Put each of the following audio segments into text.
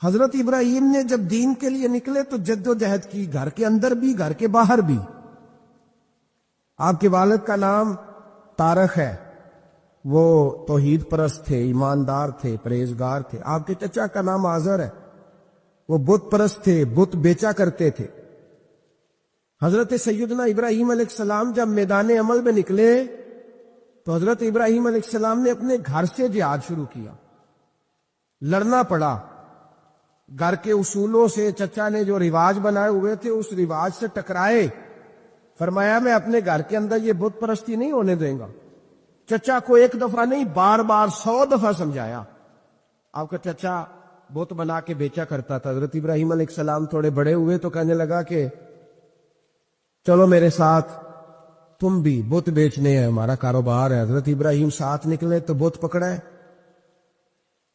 حضرت ابراہیم نے جب دین کے لیے نکلے تو جد و جہد کی، گھر کے اندر بھی گھر کے باہر بھی۔ آپ کے والد کا نام طارق ہے، وہ توحید پرست تھے، ایماندار تھے، پرہیزگار تھے۔ آپ کے چچا کا نام آزر ہے، وہ بت پرست تھے، بت بیچا کرتے تھے۔ حضرت سیدنا ابراہیم علیہ السلام جب میدان عمل میں نکلے تو حضرت ابراہیم علیہ السلام نے اپنے گھر سے جہاد شروع کیا، لڑنا پڑا۔ گھر کے اصولوں سے چچا نے جو رواج بنائے ہوئے تھے اس رواج سے ٹکرائے۔ فرمایا میں اپنے گھر کے اندر یہ بت پرستی نہیں ہونے دیں گا۔ چچا کو ایک دفعہ نہیں، بار بار 100 دفعہ سمجھایا۔ آپ کا چچا بت بنا کے بیچا کرتا تھا۔ حضرت ابراہیم علیہ السلام تھوڑے بڑے ہوئے تو کہنے لگا کہ چلو میرے ساتھ، تم بھی بت بیچنے ہیں، ہمارا کاروبار ہے۔ حضرت ابراہیم ساتھ نکلے تو بت پکڑا ہے،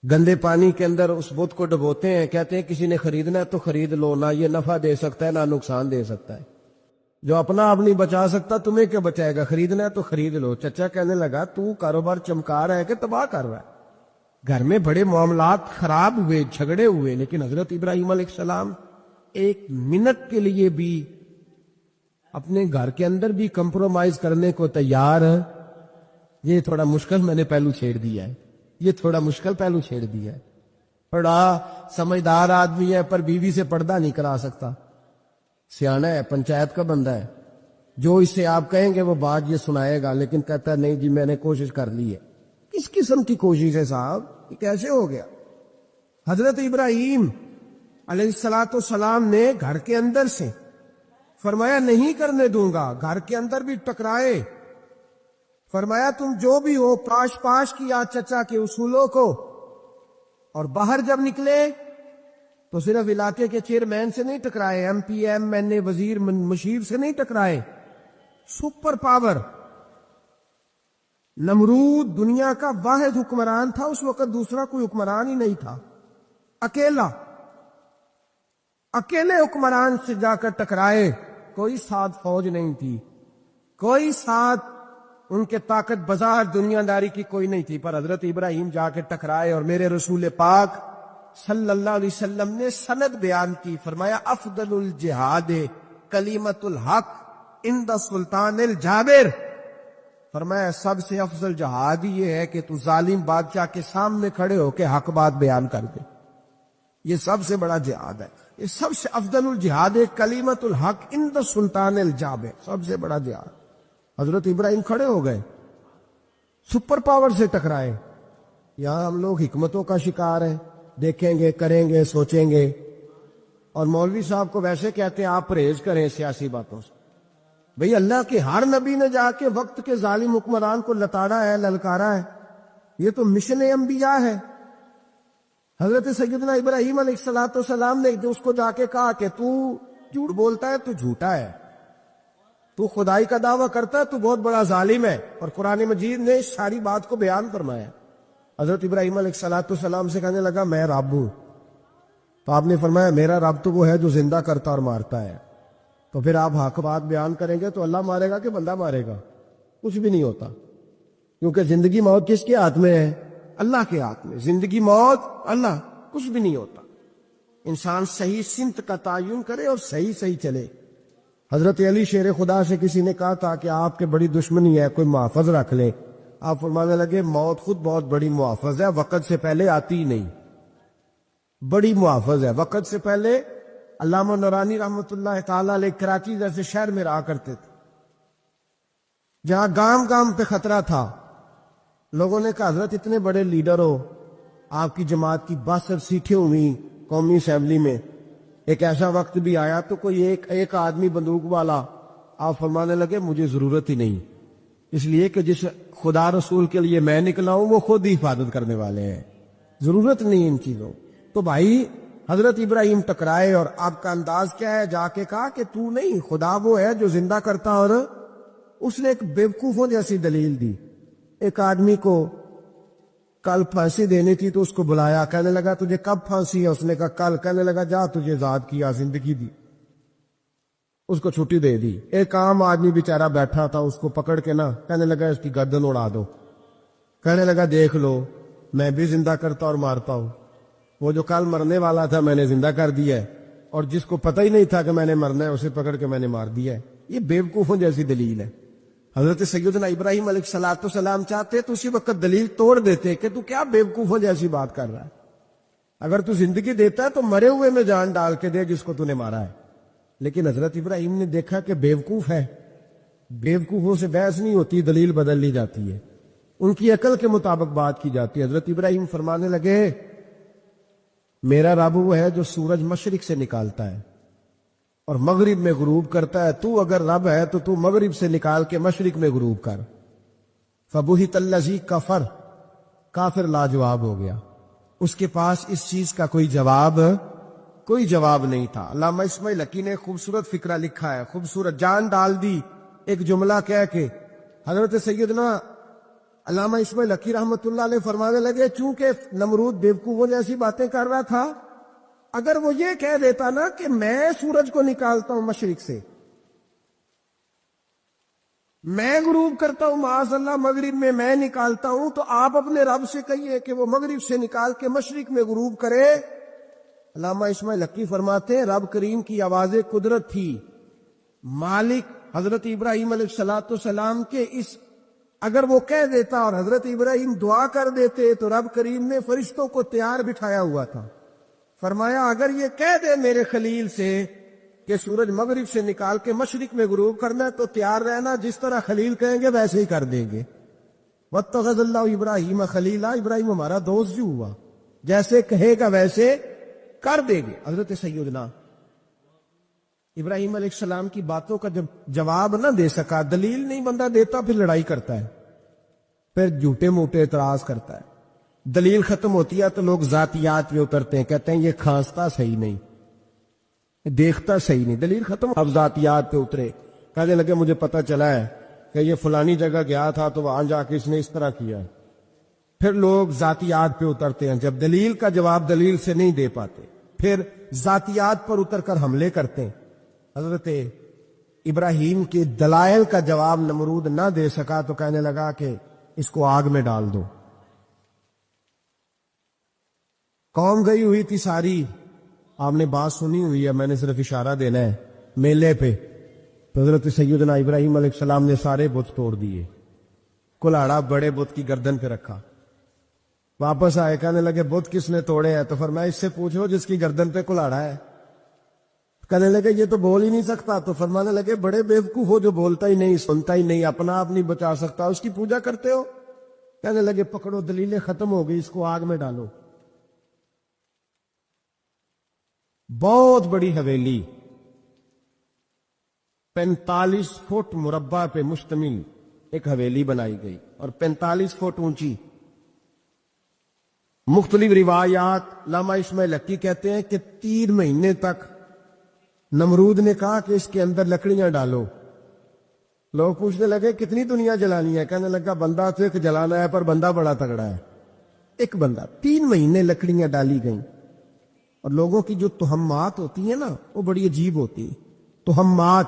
گندے پانی کے اندر اس بت کو ڈبوتے ہیں، کہتے ہیں کسی نے خریدنا ہے تو خرید لو، نہ یہ نفع دے سکتا ہے نہ نقصان دے سکتا ہے، جو اپنا آپ نہیں بچا سکتا تمہیں کیا بچائے گا، خریدنا ہے تو خرید لو۔ چچا کہنے لگا تو کاروبار چمکا رہا ہے کہ تباہ کر رہا ہے۔ گھر میں بڑے معاملات خراب ہوئے، جھگڑے ہوئے، لیکن حضرت ابراہیم علیہ السلام ایک منٹ کے لیے بھی اپنے گھر کے اندر بھی کمپرومائز کرنے کو تیار۔ یہ تھوڑا مشکل میں نے پہلو چھیڑ دیا ہے، یہ تھوڑا مشکل پہلو چھیڑ دیا ہے۔ بڑا سمجھدار آدمی ہے پر بیوی سے پردہ نہیں کرا سکتا، سیانا ہے، پنچایت کا بندہ ہے، جو اس سے آپ کہیں گے وہ بات یہ سنائے گا، لیکن کہتا ہے نہیں جی میں نے کوشش کر لی ہے۔ کس قسم کی کوشش ہے صاحب، یہ کیسے ہو گیا؟ حضرت ابراہیم علیہ السلام نے گھر کے اندر سے فرمایا نہیں کرنے دوں گا، گھر کے اندر بھی ٹکرائے۔ فرمایا تم جو بھی ہو، پاش پاش کیا چچا کے اصولوں کو، اور باہر جب نکلے تو صرف علاقے کے چیئرمین سے نہیں ٹکرائے، ایم پی ایم این اے وزیر مشیر سے نہیں ٹکرائے، سپر پاور نمرود دنیا کا واحد حکمران تھا اس وقت، دوسرا کوئی حکمران ہی نہیں تھا، اکیلے حکمران سے جا کر ٹکرائے۔ کوئی ساتھ فوج نہیں تھی، کوئی ساتھ ان کے طاقت بظاہر دنیا داری کی کوئی نہیں تھی، پر حضرت ابراہیم جا کے ٹکرائے۔ اور میرے رسول پاک صلی اللہ علیہ وسلم نے سند بیان کی، فرمایا افضل الجہاد کلمۃ الحق عند سلطان الجابر۔ فرمایا سب سے افضل جہاد یہ ہے کہ تو ظالم بادشاہ کے سامنے کھڑے ہو کے حق بات بیان کر دے، یہ سب سے بڑا جہاد ہے، یہ سب سے افضل الجہاد کلمۃ الحق عند سلطان الجابر، سب سے بڑا جہاد۔ حضرت ابراہیم کھڑے ہو گئے، سپر پاور سے ٹکرائے۔ یہاں ہم لوگ حکمتوں کا شکار ہیں، دیکھیں گے، کریں گے، سوچیں گے، اور مولوی صاحب کو ویسے کہتے ہیں آپ پرہیز کریں سیاسی باتوں سے۔ بھئی اللہ کے ہر نبی نے جا کے وقت کے ظالم حکمران کو لتاڑا ہے، للکارا ہے، یہ تو مشن انبیاء ہے۔ حضرت سیدنا ابراہیم علیہ السلام نے اس کو جا کے کہا کہ تو جھوٹ بولتا ہے، تو جھوٹا ہے، تو خدائی کا دعویٰ کرتا ہے، تو بہت بڑا ظالم ہے، اور قرآن مجید نے ساری بات کو بیان فرمایا۔ حضرت ابراہیم علیہ السلام سے کہنے لگا میں رب ہوں، تو آپ نے فرمایا میرا رب تو وہ ہے جو زندہ کرتا اور مارتا ہے۔ تو پھر آپ حق بات بیان کریں گے تو اللہ مارے گا کہ بندہ مارے گا؟ کچھ بھی نہیں ہوتا، کیونکہ زندگی موت کس کے ہاتھ میں ہے؟ اللہ کے ہاتھ میں۔ زندگی موت اللہ، کچھ بھی نہیں ہوتا۔ انسان صحیح سمت کا تعین کرے اور صحیح چلے۔ حضرت علی شیر خدا سے کسی نے کہا تھا کہ آپ کے بڑی دشمنی ہے، کوئی محافظ رکھ لے۔ آپ فرمانے لگے موت خود بہت بڑی محافظ ہے، وقت سے پہلے آتی ہی نہیں، بڑی محافظ ہے، وقت سے پہلے۔ علامہ نورانی رحمۃ اللہ تعالی علیہ کراچی جیسے شہر میں رہا کرتے تھے، جہاں گام گام پہ خطرہ تھا۔ لوگوں نے کہا حضرت اتنے بڑے لیڈر ہو، آپ کی جماعت کی 62 سیٹیں ہوئی قومی اسمبلی میں، ایک ایسا وقت بھی آیا تو کوئی ایک آدمی بندوق والا۔ آپ فرمانے لگے مجھے ضرورت ہی نہیں، اس لیے کہ جس خدا رسول کے لیے میں نکلا ہوں وہ خود ہی حفاظت کرنے والے ہیں، ضرورت نہیں ان چیزوں۔ تو بھائی حضرت ابراہیم ٹکرائے، اور آپ کا انداز کیا ہے؟ جا کے کہا کہ تو نہیں، خدا وہ ہے جو زندہ کرتا۔ اور اس نے ایک بیوقوفوں جیسی دلیل دی۔ ایک آدمی کو کل پھانسی دینی تھی تو اس کو بلایا، کہنے لگا تجھے کب پھانسی ہے؟ اس نے کہا کل۔ کہنے لگا جا تجھے آزاد کیا، زندگی دی، اس کو چھٹی دے دی۔ ایک عام آدمی بیچارہ بیٹھا تھا، اس کو پکڑ کے نا کہنے لگا اس کی گردن اڑا دو۔ کہنے لگا دیکھ لو میں بھی زندہ کرتا اور مارتا ہوں۔ وہ جو کل مرنے والا تھا میں نے زندہ کر دیا ہے، اور جس کو پتہ ہی نہیں تھا کہ میں نے مرنا ہے اسے پکڑ کے میں نے مار دیا ہے۔ یہ بیوقوفوں جیسی دلیل ہے۔ حضرت سیدنا ابراہیم علیہ السلام چاہتے تو اسی وقت دلیل توڑ دیتے کہ تو کیا بیوقوفوں جیسی بات کر رہا ہے، اگر تو زندگی دیتا ہے تو مرے ہوئے میں جان ڈال کے دے جس کو تو نے مارا ہے۔ لیکن حضرت ابراہیم نے دیکھا کہ بیوقوف ہے، بیوقوفوں سے بحث نہیں ہوتی، دلیل بدل لی جاتی ہے، ان کی عقل کے مطابق بات کی جاتی ہے۔ حضرت ابراہیم فرمانے لگے میرا رب وہ ہے جو سورج مشرق سے نکالتا ہے اور مغرب میں غروب کرتا ہے، تو اگر رب ہے تو مغرب سے نکال کے مشرق میں غروب کر۔ فبہت الذی کفر، کافر لاجواب ہو گیا، اس کے پاس اس چیز کا کوئی جواب نہیں تھا۔ علامہ اسماعیل حقی نے خوبصورت فقرہ لکھا ہے، خوبصورت جان ڈال دی ایک جملہ کہہ کے۔ حضرت سیدنا علامہ اسماعیل حقی رحمت اللہ علیہ فرمانے لگے چونکہ نمرود بیوقوفوں جیسی باتیں کر رہا تھا، اگر وہ یہ کہہ دیتا نا کہ میں سورج کو نکالتا ہوں مشرق سے، میں غروب کرتا ہوں معاذ اللہ مغرب میں نکالتا ہوں، تو آپ اپنے رب سے کہیے کہ وہ مغرب سے نکال کے مشرق میں غروب کرے۔ علامہ اسماعیل حقی فرماتے ہیں رب کریم کی آواز قدرت تھی، مالک حضرت ابراہیم علیہ السلام کے اس اگر وہ کہہ دیتا اور حضرت ابراہیم دعا کر دیتے تو رب کریم نے فرشتوں کو تیار بٹھایا ہوا تھا، فرمایا اگر یہ کہہ دے میرے خلیل سے کہ سورج مغرب سے نکال کے مشرق میں غروب کرنا ہے تو تیار رہنا، جس طرح خلیل کہیں گے ویسے ہی کر دیں گے۔ واتخذ اللہ ابراہیم خلیلا، ابراہیم ہمارا دوست جو ہوا، جیسے کہے گا ویسے کر دیں گے۔ حضرت سیدنا ابراہیم علیہ السلام کی باتوں کا جب جواب نہ دے سکا، دلیل نہیں بندہ دیتا، پھر لڑائی کرتا ہے، پھر جھوٹے موٹے اعتراض کرتا ہے۔ دلیل ختم ہوتی ہے تو لوگ ذاتیات پہ اترتے ہیں، کہتے ہیں یہ کھانستا صحیح نہیں، دیکھتا صحیح نہیں، دلیل ختم۔ اب ذاتیات پہ اترے، کہنے لگے مجھے پتہ چلا ہے کہ یہ فلانی جگہ گیا تھا تو وہاں جا کے اس نے اس طرح کیا۔ پھر لوگ ذاتیات پہ اترتے ہیں، جب دلیل کا جواب دلیل سے نہیں دے پاتے پھر ذاتیات پر اتر کر حملے کرتے ہیں۔ حضرت ابراہیم کے دلائل کا جواب نمرود نہ دے سکا تو کہنے لگا کہ اس کو آگ میں ڈال دو۔ قوم گئی ہوئی تھی ساری، آپ نے بات سنی ہوئی ہے، میں نے صرف اشارہ دینا ہے، میلے پہ تو حضرت سیدنا ابراہیم علیہ السلام نے سارے بت توڑ دیے، کلاڑا بڑے بت کی گردن پہ رکھا، واپس آئے کہنے لگے بت کس نے توڑے ہیں؟ تو فرمایا اس سے پوچھو جس کی گردن پہ کلاڑا ہے۔ کہنے لگے یہ تو بول ہی نہیں سکتا، تو فرمانے لگے بڑے بیوقوف ہو جو بولتا ہی نہیں، سنتا ہی نہیں، اپنا آپ نہیں بچا سکتا، اس کی پوجا کرتے ہو؟ کہنے لگے پکڑو دلیلیں ختم ہو گئی، اس کو آگ میں ڈالو۔ بہت بڑی حویلی 45 فٹ مربع پہ مشتمل ایک حویلی بنائی گئی اور 45 فٹ اونچی۔ مختلف روایات، علامہ اسماعیل حقی کہتے ہیں کہ 3 مہینے تک نمرود نے کہا کہ اس کے اندر لکڑیاں ڈالو۔ لوگ پوچھنے لگے کتنی دنیا جلانی ہے؟ کہنے لگا بندہ تو ایک جلانا ہے پر بندہ بڑا تگڑا ہے، ایک بندہ۔ 3 مہینے لکڑیاں ڈالی گئیں، اور لوگوں کی جو تہمات ہوتی ہیں نا وہ بڑی عجیب ہوتی ہیں۔ تہمات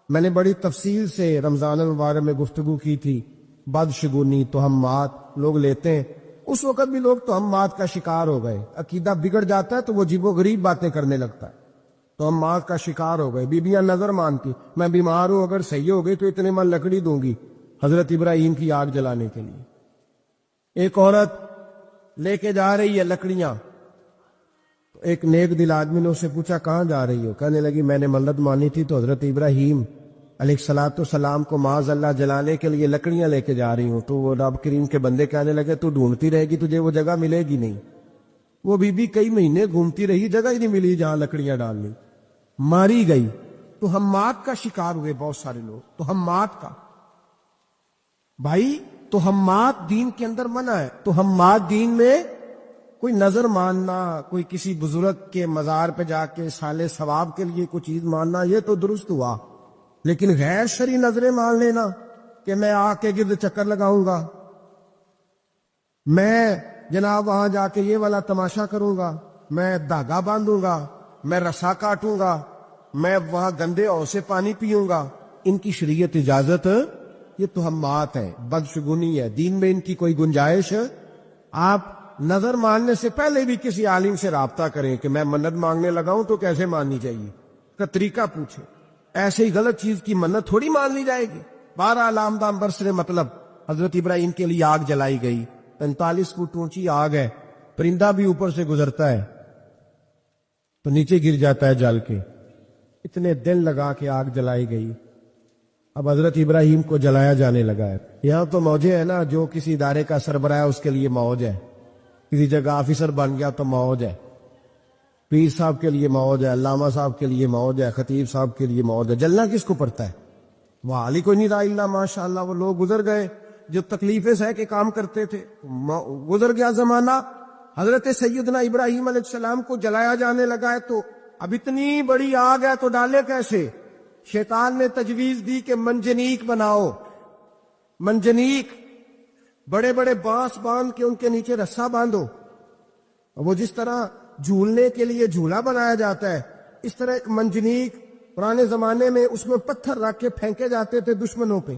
میں نے بڑی تفصیل سے رمضان المبارک میں گفتگو کی تھی، بدشگونی، تہمات لوگ لیتے ہیں، اس وقت بھی لوگ تہمات کا شکار ہو گئے، عقیدہ بگڑ جاتا ہے تو وہ عجیب و غریب باتیں کرنے لگتا ہے، تہمات کا شکار ہو گئے۔ بیبیاں نظر مانتی، میں بیمار ہوں اگر صحیح ہو گئی تو اتنے من لکڑی دوں گی حضرت ابراہیم کی آگ جلانے کے لیے۔ ایک عورت لے کے جا رہی ہے لکڑیاں، ایک نیک دل آدمی نے اس سے پوچھا کہاں جا رہی ہو؟ کہنے لگی میں نے منت مانی تھی تو حضرت ابراہیم علیہ السلام کو معاذ اللہ جلانے کے لیے لکڑیاں لے کے جا رہی ہوں۔ تو وہ رب کریم کے بندے کہنے لگے تو ڈھونڈتی رہے گی، تجھے وہ جگہ ملے گی نہیں۔ وہ بی بی کئی مہینے گھومتی رہی، جگہ ہی نہیں ملی جہاں لکڑیاں ڈالنی، ماری گئی۔ تہمات کا شکار ہوئے بہت سارے لوگ، تہمات کا۔ بھائی تہمات دین کے اندر منع ہے، تہمات دین میں کوئی نظر ماننا، کوئی کسی بزرگ کے مزار پہ جا کے سالے ثواب کے لیے کوئی چیز ماننا، یہ تو درست ہوا، لیکن غیر شرعی نظریں مان لینا کہ میں آ کے گرد چکر لگاؤں گا، میں جناب وہاں جا کے یہ والا تماشا کروں گا، میں دھاگا باندھوں گا، میں رسا کاٹوں گا، میں وہاں گندے اور سے پانی پیوں گا، ان کی شریعت اجازت؟ یہ تہمات ہے، بدشگونی ہے، دین میں ان کی کوئی گنجائش؟ آپ نظر ماننے سے پہلے بھی کسی عالم سے رابطہ کریں کہ میں منت مانگنے لگا ہوں تو کیسے ماننی چاہیے کا طریقہ پوچھیں. ایسے ہی غلط چیز کی منت تھوڑی مان لی جائے گی. 12 علامدام برسرے مطلب حضرت ابراہیم کے لیے آگ جلائی گئی. 45 فٹ اونچی آگ ہے, پرندہ بھی اوپر سے گزرتا ہے تو نیچے گر جاتا ہے جل کے. اتنے دن لگا کے آگ جلائی گئی. اب حضرت ابراہیم کو جلایا جانے لگا ہے. یہاں تو موجیں ہے نا, جو کسی ادارے کا سربراہ ہے اس کے لیے موج ہے, کسی جگہ آفیسر بن گیا تو موج ہے, پیر صاحب کے لیے موج ہے, علامہ صاحب کے لیے موج ہے, خطیب صاحب کے لیے موج ہے. جلنا کس کو پڑتا ہے؟ وہ حال ہی کوئی نہیں رہا الا ماشاء اللہ. وہ لوگ گزر گئے جو تکلیفیں سہ کے کام کرتے تھے, گزر گیا زمانہ. حضرت سیدنا ابراہیم علیہ السلام کو جلایا جانے لگا ہے تو اب اتنی بڑی آگ ہے تو ڈالے کیسے؟ شیطان نے تجویز دی کہ منجنیق بناؤ. منجنیق, بڑے بڑے بانس باندھ کے ان کے نیچے رسا باندھو. وہ جس طرح جھولنے کے لیے جھولا بنایا جاتا ہے, اس طرح ایک منجنیق پرانے زمانے میں اس میں پتھر رکھ کے پھینکے جاتے تھے دشمنوں پہ.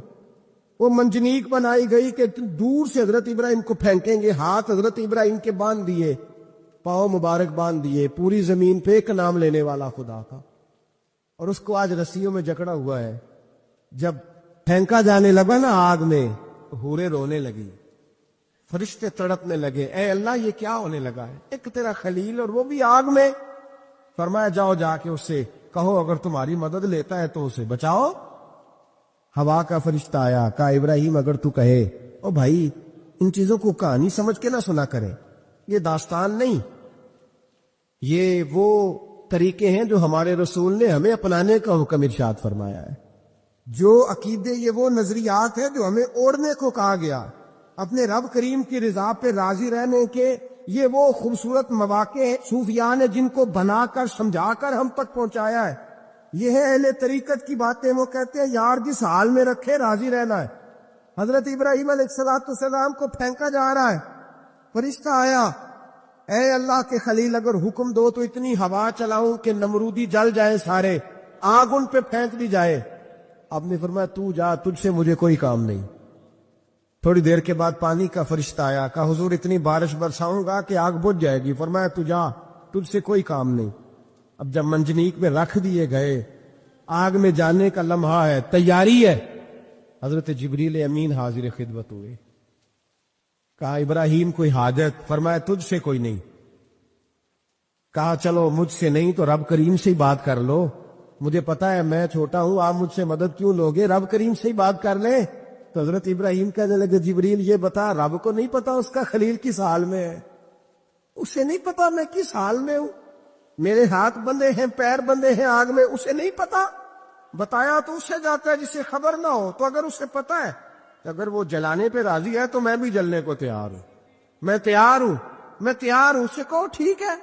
وہ منجنیق بنائی گئی کہ دور سے حضرت ابراہیم کو پھینکیں گے. ہاتھ حضرت ابراہیم کے باندھ دیے, پاؤں مبارک باندھ دیے. پوری زمین پہ ایک نام لینے والا خدا کا, اور اس کو آج رسیوں میں جکڑا ہوا ہے. جب پھینکا جانے لگا نا آگ میں, حوریں رونے لگی, فرشتے تڑپنے لگے, اے اللہ یہ کیا ہونے لگا ہے؟ ایک تیرا خلیل اور وہ بھی آگ میں. فرمایا جاؤ جا کے اس سے کہو اگر تمہاری مدد لیتا ہے تو اسے بچاؤ. ہوا کا فرشتہ آیا, کہا ابراہیم اگر تو کہے. او بھائی ان چیزوں کو کہانی سمجھ کے نہ سنا کرے, یہ داستان نہیں, یہ وہ طریقے ہیں جو ہمارے رسول نے ہمیں اپنانے کا حکم ارشاد فرمایا ہے. جو عقیدے, یہ وہ نظریات ہیں جو ہمیں اوڑھنے کو کہا گیا. اپنے رب کریم کی رضا پہ راضی رہنے کے یہ وہ خوبصورت مواقع ہیں صوفیاء نے جن کو بنا کر سمجھا کر ہم تک پہنچایا ہے. یہ ہے اہل طریقت کی باتیں. وہ کہتے ہیں یار جس حال میں رکھے راضی رہنا ہے. حضرت ابراہیم علیہ السلام کو پھینکا جا رہا ہے, فرشتہ آیا, اے اللہ کے خلیل اگر حکم دو تو اتنی ہوا چلاؤں کہ نمرودی جل جائے سارے, آگ ان پہ پھینک دی جائے. آپ نے فرمایا تو جا, تجھ سے مجھے کوئی کام نہیں. تھوڑی دیر کے بعد پانی کا فرشتہ آیا, کہا حضور اتنی بارش برساؤں گا کہ آگ بجھ جائے گی. فرمایا تو جا, تجھ سے کوئی کام نہیں. اب جب منجنیق میں رکھ دیے گئے, آگ میں جانے کا لمحہ ہے, تیاری ہے, حضرت جبریل امین حاضر خدمت ہوئے. کہا ابراہیم کوئی حاجت؟ فرمایا تجھ سے کوئی نہیں. کہا چلو مجھ سے نہیں تو رب کریم سے ہی بات کر لو, مجھے پتا ہے میں چھوٹا ہوں, آپ مجھ سے مدد کیوں لوگے, رب کریم سے ہی بات کر لیں. تو حضرت ابراہیم کہنے لگے جبریل یہ بتا, رب کو نہیں پتا اس کا خلیل کس حال میں ہے؟ اسے نہیں پتا میں کس حال میں ہوں, میرے ہاتھ بندے ہیں, پیر بندے ہیں آگ میں, اسے نہیں پتا. بتایا تو اسے جاتا ہے جسے خبر نہ ہو. تو اگر اسے پتا ہے, اگر وہ جلانے پہ راضی ہے تو میں بھی جلنے کو تیار ہوں, میں تیار ہوں, میں تیار ہوں. اسے کہو ٹھیک ہے.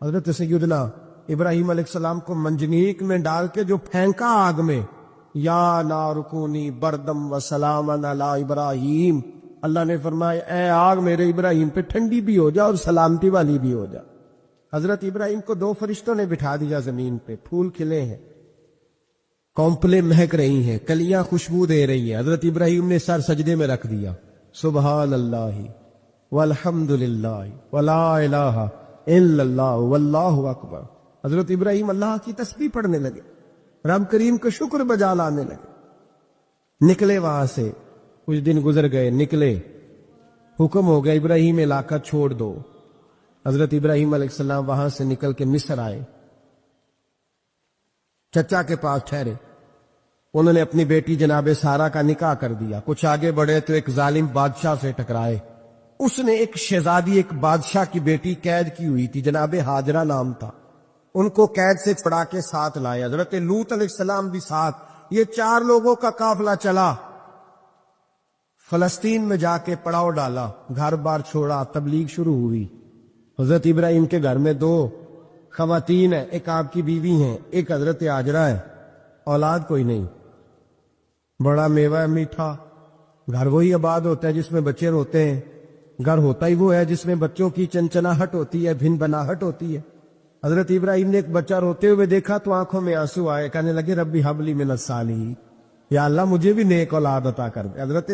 حضرت سیدنا ابراہیم علیہ السلام کو منجنیق میں ڈال کے جو پھینکا آگ میں, یا نار کونی بردم و سلام علی ابراہیم, اللہ نے فرمایا اے آگ میرے ابراہیم پہ ٹھنڈی بھی ہو جا اور سلامتی والی بھی ہو جا. حضرت ابراہیم کو 2 فرشتوں نے بٹھا دیا زمین پہ. پھول کھلے ہیں, کونپلیں مہک رہی ہیں, کلیاں خوشبو دے رہی ہیں. حضرت ابراہیم نے سر سجدے میں رکھ دیا, سبحان اللہ والحمد للہ ولا الہ الا اللہ واللہ اکبر. حضرت ابراہیم اللہ کی تسبیح پڑھنے لگے, رب کریم کا شکر بجا لانے لگے. نکلے وہاں سے, کچھ دن گزر گئے, نکلے, حکم ہو گیا ابراہیم علاقہ چھوڑ دو. حضرت ابراہیم علیہ السلام وہاں سے نکل کے مصر آئے, چچا کے پاس ٹھہرے. انہوں نے اپنی بیٹی جناب سارا کا نکاح کر دیا. کچھ آگے بڑھے تو ایک ظالم بادشاہ سے ٹکرائے. اس نے ایک شہزادی, ایک بادشاہ کی بیٹی قید کی ہوئی تھی, جناب ہاجرہ نام تھا. ان کو قید سے چھڑا کے ساتھ لائے. حضرت لوط علیہ السلام بھی ساتھ. یہ 4 لوگوں کا قافلہ چلا, فلسطین میں جا کے پڑاؤ ڈالا, گھر بار چھوڑا, تبلیغ شروع ہوئی. حضرت ابراہیم کے گھر میں 2 خواتین ہیں, ایک آپ کی بیوی ہیں, ایک حضرت ہاجرہ ہے. اولاد کوئی نہیں. بڑا میوہ ہے میٹھا. گھر وہی آباد ہوتا ہے جس میں بچے روتے ہیں, گھر ہوتا ہی وہ ہے جس میں بچوں کی چنچناہٹ ہوتی ہے, بھن بناہٹ ہوتی ہے. حضرت ابراہیم نے ایک بچہ روتے ہوئے دیکھا تو آنکھوں میں آنسو آئے, کہنے لگے ربی حبلی من الصالحین, یا اللہ مجھے بھی نیک اولاد عطا کر دے. حضرت